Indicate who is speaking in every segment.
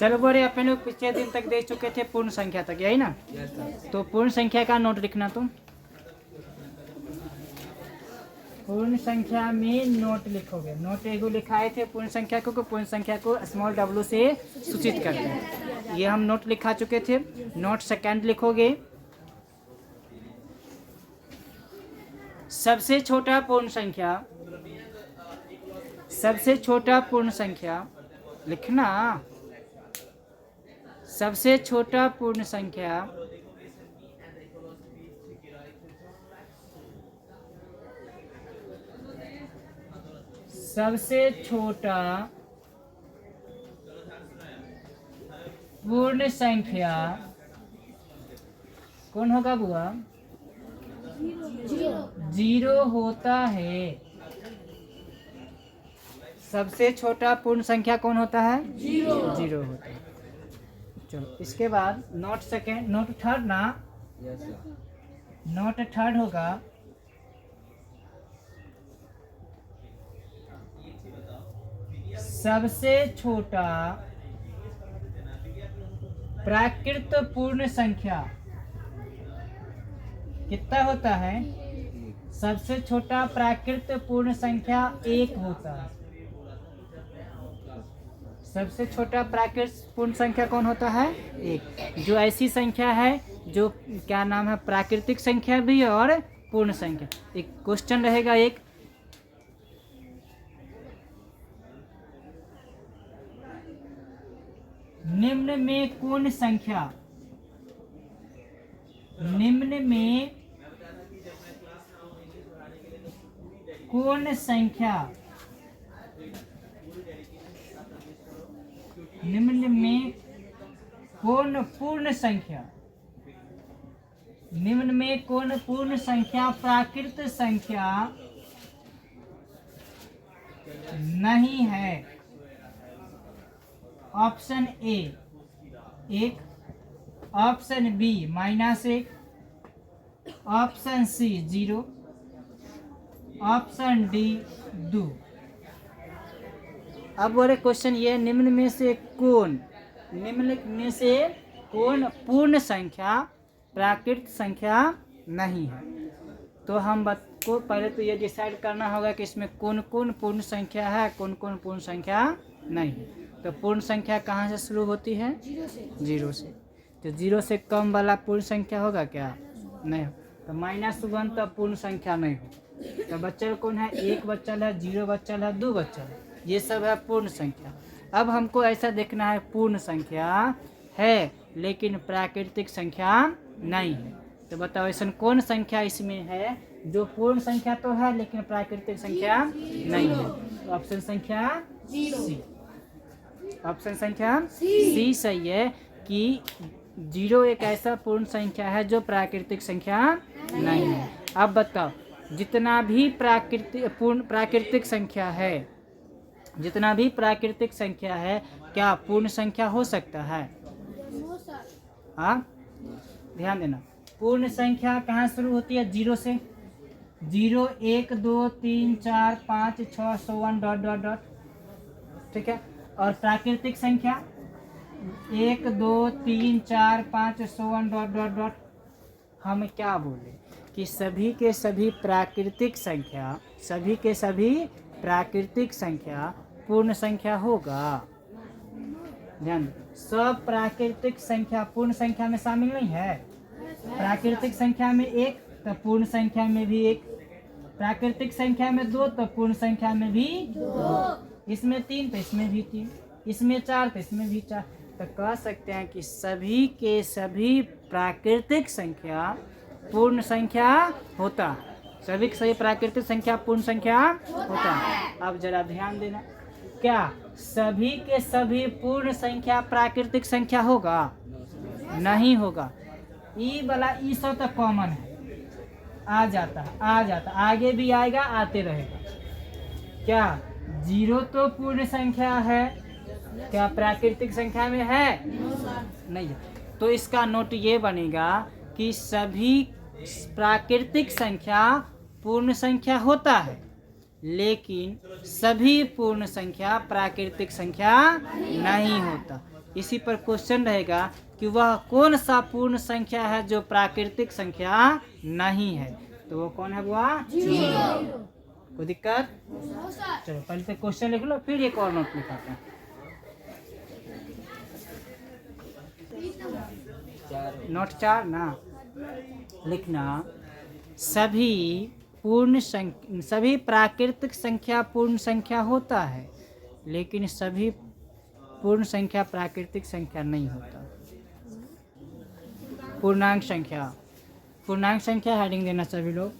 Speaker 1: चलो बोले अपन लोग पिछले दिन तक देख चुके थे पूर्ण संख्या तक, यही ना। तो पूर्ण संख्या का नोट लिखना तुम। पूर्ण संख्या में नोट लिखोगे। नोट एगो लिखाए थे पूर्ण संख्या को, पूर्ण संख्या को स्मॉल w से सूचित करते हैं। ये हम नोट लिखा चुके थे। नोट सेकंड लिखोगे। सबसे छोटा पूर्ण संख्या, सबसे छोटा पूर्ण संख्या लिखना। सबसे छोटा पूर्ण संख्या सबसे छोटा पूर्ण संख्या कौन होगा बुआ? जीरो होता है। सबसे छोटा पूर्ण संख्या कौन होता है? जीरो होता है। चलो इसके बाद नोट सेकेंड, नोट थर्ड ना। नोट थर्ड होगा सबसे छोटा प्राकृत पूर्ण संख्या कितना होता है? सबसे छोटा प्राकृत पूर्ण संख्या 1 होता है। सबसे छोटा प्राकृत पूर्ण संख्या कौन होता है? 1। जो ऐसी संख्या है जो क्या नाम है, प्राकृतिक संख्या भी है और पूर्ण संख्या। एक क्वेश्चन रहेगा एक, निम्न में कौन संख्या, निम्न में कौन संख्या, निम्न में कौन पूर्ण संख्या, निम्न में कौन पूर्ण संख्या प्राकृत संख्या नहीं है? Option A 1, option B -1, option C 0, option D 2। अब बोले क्वेश्चन ये, निम्न में से कौन, निम्न में से कौन पूर्ण संख्या प्राकृत संख्या नहीं है? तो हम को पहले तो ये डिसाइड करना होगा कि इसमें कौन कौन पूर्ण संख्या है, कौन कौन पूर्ण संख्या नहीं है। तो पूर्ण संख्या कहाँ से शुरू होती है? 0 से। तो 0 से कम वाला पूर्ण संख्या होगा क्या? नहीं। तो -1 तो पूर्ण संख्या नहीं हो। तो बच्चल कौन है? 1 बच्चल है, 0 बच्चल है, 2 बच्चल है, ये सब है पूर्ण संख्या। अब हमको ऐसा देखना है पूर्ण संख्या है लेकिन प्राकृतिक संख्या नहीं है। तो बताओ ऐसा कौन संख्या इसमें है जो पूर्ण संख्या तो है लेकिन प्राकृतिक संख्या नहीं है? तो ऑप्शन संख्या सी, ऑप्शन संख्या सी सही है कि 0 एक ऐसा पूर्ण संख्या है जो प्राकृतिक संख्या नहीं है। अब बताओ जितना भी प्राकृतिक संख्या है, जितना भी प्राकृतिक संख्या है क्या पूर्ण संख्या हो सकता है? हाँ ध्यान देना, पूर्ण संख्या कहाँ शुरू होती है? 0 से। 0 1 2 3 4 5 6 1 डॉट डॉट डॉट, ठीक है। और प्राकृतिक संख्या 1 2 3 4 5 1 डॉट डॉट डॉट। हम क्या बोले कि सभी के सभी प्राकृतिक संख्या, सभी के सभी प्राकृतिक संख्या पूर्ण संख्या होगा। ध्यान, सब प्राकृतिक संख्या पूर्ण संख्या में शामिल नहीं है। प्राकृतिक संख्या में 1 तो पूर्ण संख्या में भी 1, प्राकृतिक संख्या में 2 तो पूर्ण संख्या में भी 2, इसमें 3 तो इसमें भी 3, इसमें 4 तो इसमें भी 4। तो कह सकते हैं कि सभी के सभी प्राकृतिक संख्या पूर्ण संख्या होता है। सभी के सभी प्राकृतिक संख्या पूर्ण संख्या होता है। अब जरा ध्यान देना, क्या सभी के सभी पूर्ण संख्या प्राकृतिक संख्या होगा? नहीं होगा। ई वाला ई सब तो कॉमन है, आ जाता है, आ जाता, आगे भी आएगा, आते रहेगा। क्या 0 तो पूर्ण संख्या है? क्या प्राकृतिक संख्या में है? नहीं है। तो इसका नोट ये बनेगा कि सभी प्राकृतिक संख्या पूर्ण संख्या होता है लेकिन सभी पूर्ण संख्या प्राकृतिक संख्या नहीं होता। इसी पर क्वेश्चन रहेगा कि वह कौन सा पूर्ण संख्या है जो प्राकृतिक संख्या नहीं है। तो वो कौन है बुआ? कोई दिक्कत? चलो पहले तो क्वेश्चन लिख लो, फिर एक और नोट लिखाते हैं। नोट 4 ना लिखना, सभी प्राकृतिक संख्या पूर्ण संख्या होता है, लेकिन सभी पूर्ण संख्या प्राकृतिक संख्या नहीं होता। पूर्णांक संख्या हेडिंग देना सभी लोग।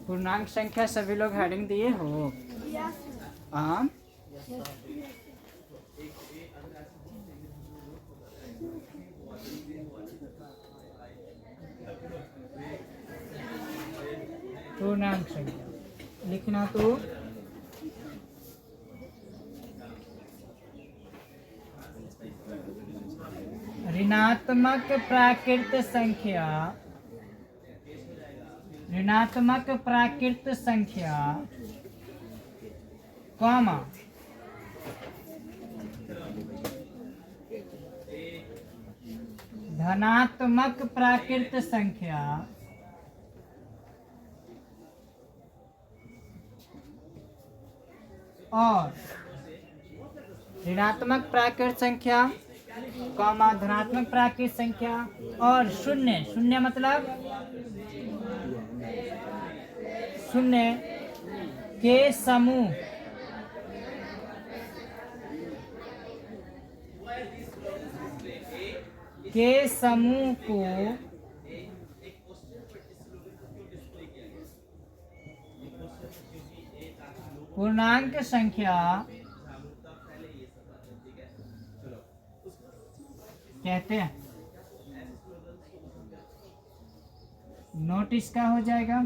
Speaker 1: पूर्णांक संख्या सभी लोग हेडिंग दिए हो? हाँ, पूर्णांक संख्या लिखना तो ऋणात्मक प्राकृत संख्या कॉमा धनात्मक प्राकृत संख्या और ऋणात्मक प्राकृत संख्या कॉमा धनात्मक प्राकृत संख्या और शून्य मतलब शून्य के समूह को पूर्णांक संख्या कहते हैं। नोट इसका हो जाएगा,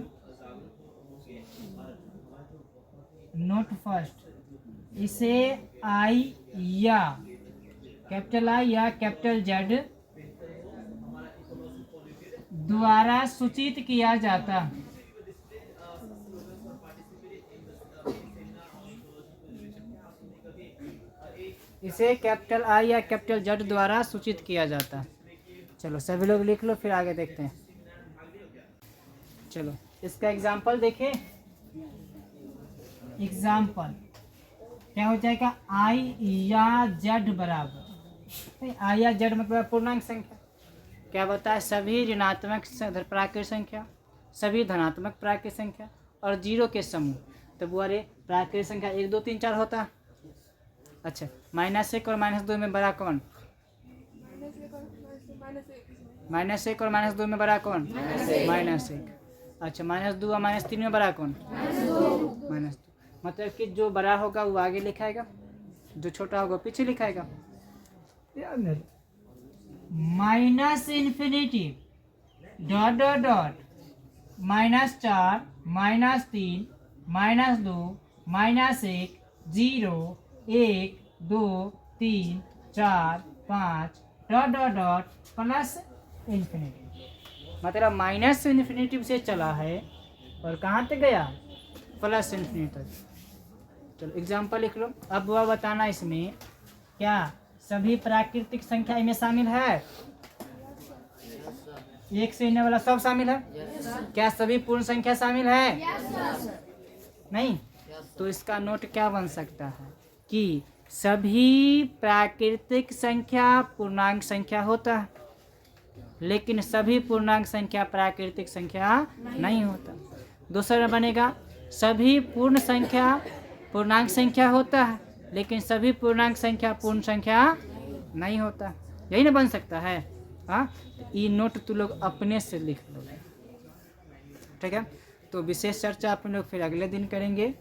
Speaker 1: नोट फर्स्ट, इसे आई या कैपिटल जेड द्वारा सूचित किया जाता है। इसे कैपिटल आई या कैपिटल जेड द्वारा सूचित किया जाता है। चलो सभी लोग लिख लो, फिर आगे देखते हैं। चलो इसका एग्जाम्पल देखें। एग्जाम्पल क्या हो जाएगा? आई या जेड बराबर, आई या जेड मतलब पूर्णांक संख्या। क्या बताया? सभी ऋणात्मक प्राकृत संख्या, सभी धनात्मक प्राकृत संख्या और जीरो के समूह। तो बुआरे प्राकृत संख्या 1 2 3 4 होता। अच्छा, -1 और -2 में बड़ा कौन? -1 और -2 में बड़ा कौन? -1। अच्छा, -2 और -3 में बड़ा कौन? -2। मतलब कि जो बड़ा होगा वो आगे लिखाएगा, जो छोटा होगा पीछे लिखाएगा। -∞ Dot dot dot -4 -3 -2 -1 0 1 2 3 4 5 dot dot dot plus infinity. मतलब -∞ से चला है और कहाँ तक गया? प्लस इन्फिनिटी तक। चलो एग्जाम्पल लिख लो। अब वह बताना इसमें क्या सभी प्राकृतिक संख्या इनमें शामिल है? 1 से इन्हें वाला सब शामिल है? क्या सभी पूर्ण संख्या शामिल है? नहीं। तो इसका नोट क्या बन सकता है कि सभी प्राकृतिक संख्या पूर्णांक संख्या होता है, लेकिन सभी पूर्णांक संख्या प्राकृतिक संख्या नहीं होता। दूसरा बनेगा सभी पूर्ण संख्या पूर्णांक संख्या होता है, लेकिन सभी पूर्णांक संख्या पूर्ण संख्या नहीं होता। यही ना बन सकता है। हाँ, ये नोट तू लोग अपने से लिख लो, ठीक है। तो विशेष चर्चा अपन लोग फिर अगले दिन करेंगे।